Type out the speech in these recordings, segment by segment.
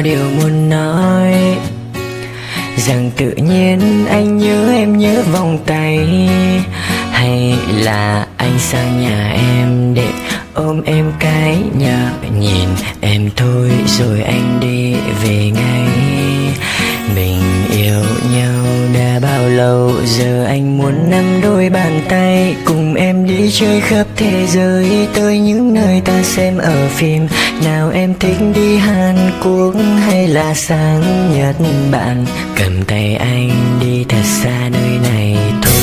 điều muốn nói, rằng tự nhiên anh nhớ em nhớ vòng tay, hay là anh sang nhà em để ôm em cái nhờ nhìn em thôi rồi anh đi về ngay. Mình yêu nhau đã bao lâu, giờ anh muốn nắm đôi bàn tay cùng em đi chơi khắp thế giới, tới những nơi ta xem ở phim. Nào em thích đi Hàn Quốc hay là sang Nhật Bản, cầm tay anh đi thật xa nơi này thôi.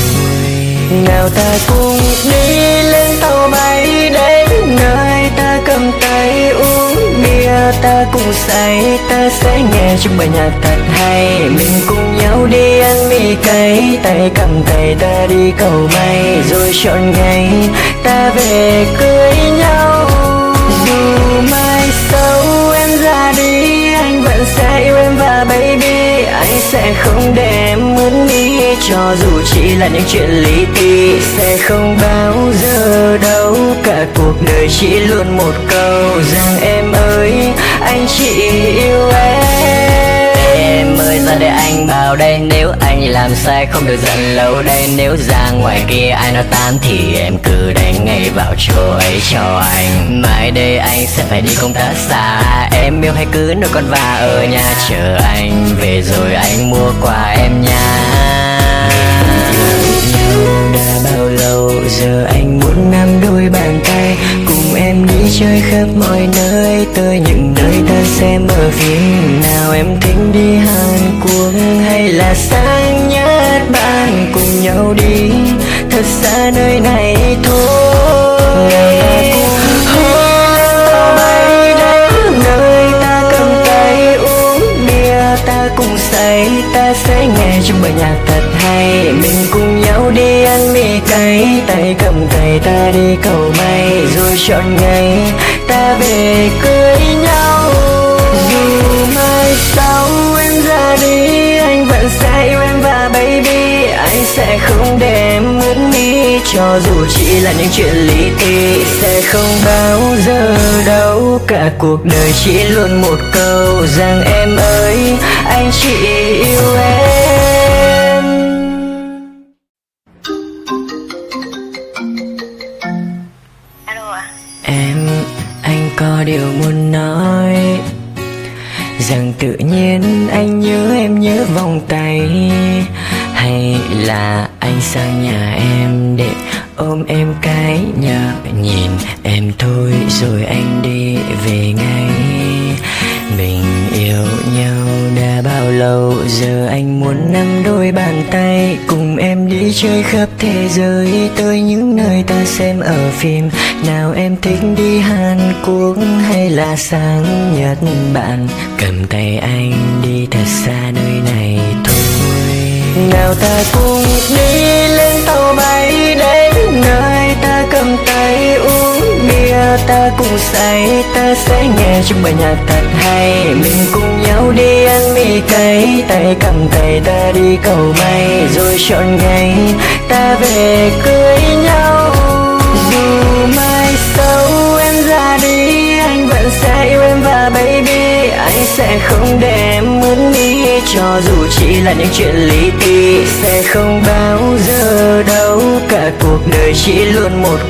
Nào ta cùng đi lên tàu bay đến nơi ta cầm tay uống bia, ta cùng say, ta sẽ nghe trong bài nhạc thật hay. Mình cùng nhau đi ăn mì cay, tay cầm tay ta đi cầu may, rồi chọn ngày ta về cưới nhau. Dù mai sau em ra đi, anh vẫn sẽ yêu em và baby, anh sẽ không để em mất đi, cho dù chỉ là những chuyện lý ti. Sẽ không bao giờ đâu, cả cuộc đời chỉ luôn một câu rằng em ơi anh chỉ yêu em. Em ơi ra để anh vào đây, nếu anh làm sai không được giận lâu đây. Nếu ra ngoài kia ai nói tan thì em cứ đánh ngay vào chỗ ấy cho anh. Mai đây anh sẽ phải đi công tác xa, em yêu hay cứ nuôi con và ở nhà chờ anh về rồi anh mua quà em nha. Đã bao lâu giờ anh muốn nắm đôi bàn tay cùng em đi chơi khắp mọi nơi, tới những nơi ta xem ở phim. Nào em thích đi Hàn Quốc hay là sang Nhật Bản, cùng nhau đi thật xa nơi này thôi. Tàu bay đến nơi ta cầm tay uống bia, ta cùng say, ta sẽ nghe trong bài nhạc thật hay. Mình cùng nhau đi ăn mì cay, tay cầm tay ta đi cầu may, rồi chọn ngày ta về cưới nhau. Dù mai sau em ra đi, anh vẫn sẽ yêu em và baby, anh sẽ không để em mất đi, cho dù chỉ là những chuyện lý ti. Sẽ không bao giờ đâu, cả cuộc đời chỉ luôn một câu rằng em ơi anh chỉ yêu em. Anh có điều muốn nói, rằng tự nhiên anh nhớ em nhớ vòng tay, hay là anh sang nhà em để ôm em cái nhờ nhìn em thôi rồi anh đi về ngay. Mình yêu nhau đã bao lâu, giờ anh muốn nắm đôi bàn tay cùng em đi chơi khắp thế giới, tới những nơi ta xem ở phim. Nào em thích đi Hàn Quốc hay là sang Nhật Bản, cầm tay anh đi thật xa nơi này thôi. Nào ta cùng đi lên tàu bay đến nơi ta cầm tay uống bia, ta cùng say, ta sẽ nghe trong bài nhạc thật hay. Mình cùng nhau đi ăn mì cay, tay cầm tay ta đi cầu may, rồi chọn ngày ta về cưới nhau. Dù mai sau em ra đi, anh vẫn sẽ yêu em và baby, anh sẽ không để em mất đi, cho dù chỉ là những chuyện lý ti. Sẽ không bao giờ đâu, cả cuộc đời chỉ luôn một